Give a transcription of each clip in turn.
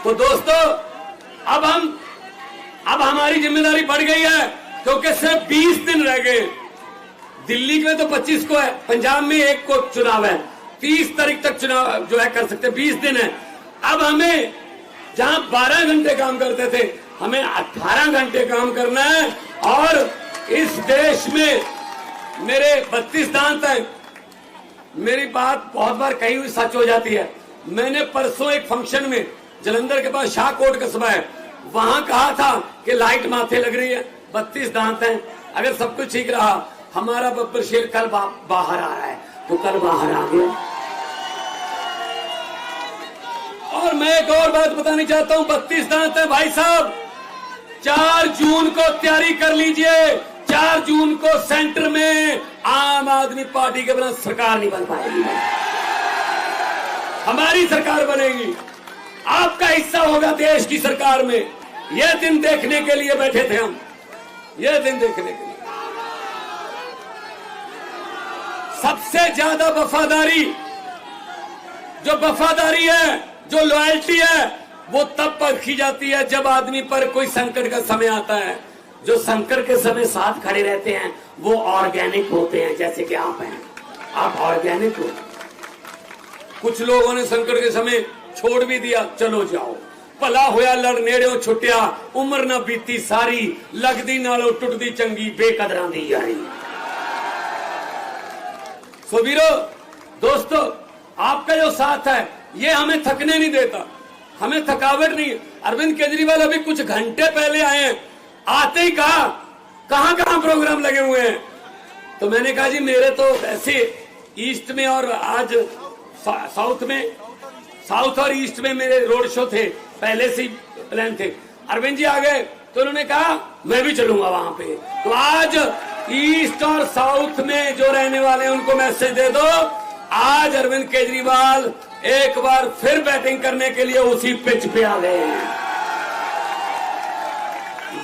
तो दोस्तों अब हमारी जिम्मेदारी बढ़ गई है, क्योंकि सिर्फ 20 दिन रह गए। दिल्ली में तो 25 को है, पंजाब में 1 को चुनाव है, 30 तारीख तक चुनाव जो है कर सकते, 20 दिन है। अब हमें जहां 12 घंटे काम करते थे, हमें 18 घंटे काम करना है। और इस देश में मेरे 32 दांत हैं। मेरी बात बहुत बार कही हुई सच हो जाती है। मैंने परसों एक फंक्शन में, जलंधर के पास शाहकोट कस्बा है, वहां कहा था कि लाइट माथे लग रही है, 32 दांत हैं। अगर सब कुछ ठीक रहा, हमारा बब्बर शेर कल बाहर आ रहा है, तो कल बाहर आ गया। और मैं एक और बात बतानी चाहता हूं, 32 दांत है भाई साहब। 4 जून को तैयारी कर लीजिए। 4 जून को सेंटर में आम आदमी पार्टी के बिना सरकार नहीं बन पाएगी, हमारी सरकार बनेगी। आपका हिस्सा होगा देश की सरकार में। यह दिन देखने के लिए बैठे थे हम, यह दिन देखने के लिए। सबसे ज्यादा वफादारी है, जो लॉयल्टी है, वो तब परखी जाती है जब आदमी पर कोई संकट का समय आता है। जो संकट के समय साथ खड़े रहते हैं वो ऑर्गेनिक होते हैं, जैसे कि आप हैं, आप ऑर्गेनिक हो। कुछ लोगों ने संकट के समय छोड़ भी दिया, चलो जाओ, भला होया लड़ नेड़े छुट्टिया, उम्र ना बीती सारी, लगदी नालों टुटदी चंगी, बेकदरां दी यारी। सो वीरो दोस्तों, आपका जो साथ है ये हमें थकने नहीं देता, हमें थकावट नहीं। अरविंद केजरीवाल अभी कुछ घंटे पहले आए हैं, आते ही कहा कहां प्रोग्राम लगे हुए हैं। तो मैंने कहा जी मेरे तो ऐसे ईस्ट में और आज साउथ और ईस्ट में मेरे रोड शो थे, पहले से प्लान थे। अरविंद जी आ गए तो उन्होंने कहा मैं भी चलूंगा वहां पे। तो आज ईस्ट और साउथ में जो रहने वाले हैं उनको मैसेज दे दो, आज अरविंद केजरीवाल एक बार फिर बैटिंग करने के लिए उसी पिच पे आ गए हैं।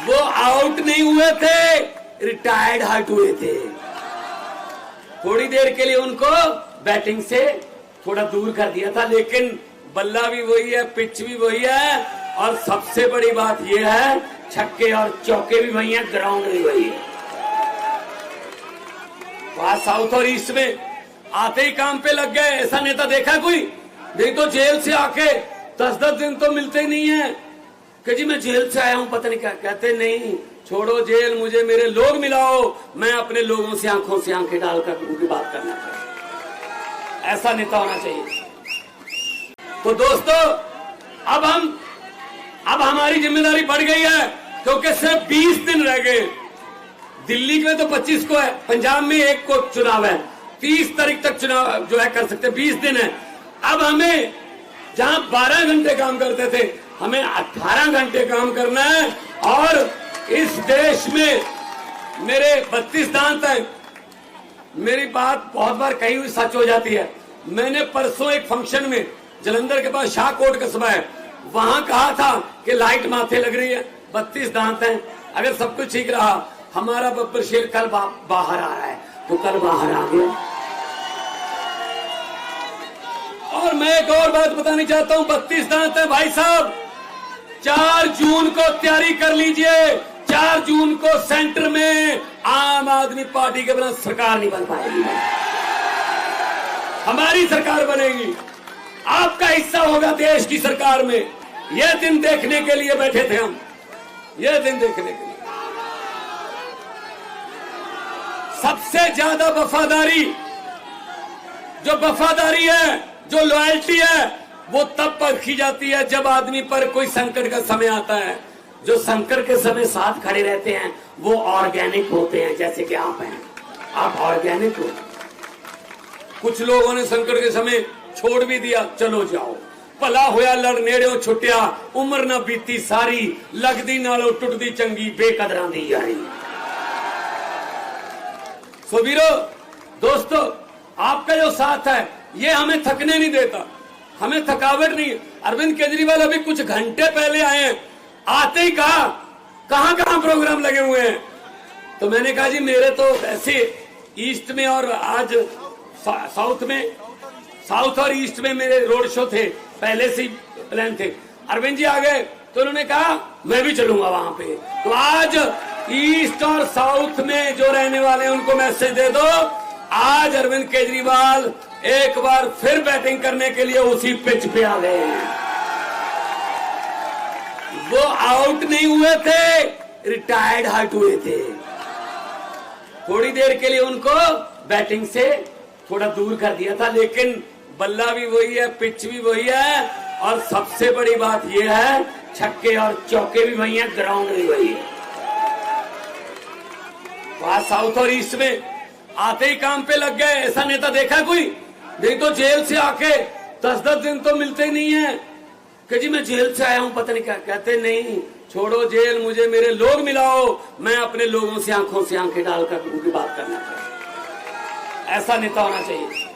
वो आउट नहीं हुए थे, रिटायर्ड हट हुए थे। थोड़ी देर के लिए उनको बैटिंग से थोड़ा दूर कर दिया था, लेकिन बल्ला भी वही है, पिच भी वही है, और सबसे बड़ी बात यह है छक्के और चौके भी वही हैं, ग्राउंड भी वही है। वहां साउथ और ईस्ट में आते ही काम पे लग गए। ऐसा नेता देखा कोई? नहीं तो जेल से आके 10-10 दिन तो मिलते ही नहीं है कि जी मैं जेल से आया हूं, पता नहीं क्या कहते। नहीं, छोड़ो जेल, मुझे मेरे लोग मिलाओ, मैं अपने लोगों से आंखों से आंखें डालकर उनकी बात करना चाहिए। ऐसा नेता होना चाहिए। तो दोस्तों अब हमारी जिम्मेदारी बढ़ गई है, क्योंकि सिर्फ 20 दिन रह गए। दिल्ली में तो 25 को है, पंजाब में 1 को चुनाव है, 30 तारीख तक चुनाव जो है कर सकते, 20 दिन है। अब हमें जहां 12 घंटे काम करते थे, हमें 18 घंटे काम करना है। और इस देश में मेरे 32 दांत हैं। मेरी बात बहुत बार कही हुई सच हो जाती है। मैंने परसों एक फंक्शन में, जलंधर के पास शाहकोट कस्बा है, वहां कहा था कि लाइट माथे लग रही है, 32 दांत हैं। अगर सब कुछ ठीक रहा, हमारा बब्बर शेर कल बाहर आ रहा है, तो कल बाहर आ गया। और मैं एक और बात बतानी चाहता हूं, 32 दांत है भाई साहब। 4 जून को तैयारी कर लीजिए। 4 जून को सेंटर में आम आदमी पार्टी के बिना सरकार नहीं बन पाएगी, हमारी सरकार बनेगी। आपका हिस्सा होगा देश की सरकार में। यह दिन देखने के लिए बैठे थे हम, यह दिन देखने के लिए। सबसे ज्यादा वफादारी है, जो लॉयल्टी है, वो तब परखी जाती है जब आदमी पर कोई संकट का समय आता है। जो संकट के समय साथ खड़े रहते हैं वो ऑर्गेनिक होते हैं, जैसे कि आप हैं, आप ऑर्गेनिक हो। कुछ लोगों ने संकट के समय छोड़ भी दिया, चलो जाओ, भला होया लड़ नेड़े छुट्टिया, उम्र ना बीती सारी, लगदी नालों टुटदी चंगी, बेकदरां दी यारी। सो वीरो दोस्तों, आपका जो साथ है ये हमें थकने नहीं देता, हमें थकावट नहीं। अरविंद केजरीवाल अभी कुछ घंटे पहले आए हैं, आते ही कहा कहां प्रोग्राम लगे हुए हैं। तो मैंने कहा जी मेरे तो ऐसे ईस्ट में और आज साउथ और ईस्ट में मेरे रोड शो थे, पहले से प्लान थे। अरविंद जी आ गए तो उन्होंने कहा मैं भी चलूंगा वहां पे। तो आज ईस्ट और साउथ में जो रहने वाले हैं उनको मैसेज दे दो, आज अरविंद केजरीवाल एक बार फिर बैटिंग करने के लिए उसी पिच पे आ गए हैं। वो आउट नहीं हुए थे, रिटायर्ड हट हुए थे। थोड़ी देर के लिए उनको बैटिंग से थोड़ा दूर कर दिया था, लेकिन बल्ला भी वही है, पिच भी वही है, और सबसे बड़ी बात यह है छक्के और चौके भी वही हैं, ग्राउंड भी वही है। वहां साउथ और ईस्ट में आते ही काम पे लग गए। ऐसा नेता देखा कोई? नहीं तो जेल से आके 10-10 दिन तो मिलते ही नहीं है कि जी मैं जेल से आया हूं, पता नहीं क्या कहते। नहीं, छोड़ो जेल, मुझे मेरे लोग मिलाओ, मैं अपने लोगों से आंखों से आंखें डालकर उनकी बात करना चाहता हूं। ऐसा नेता होना चाहिए।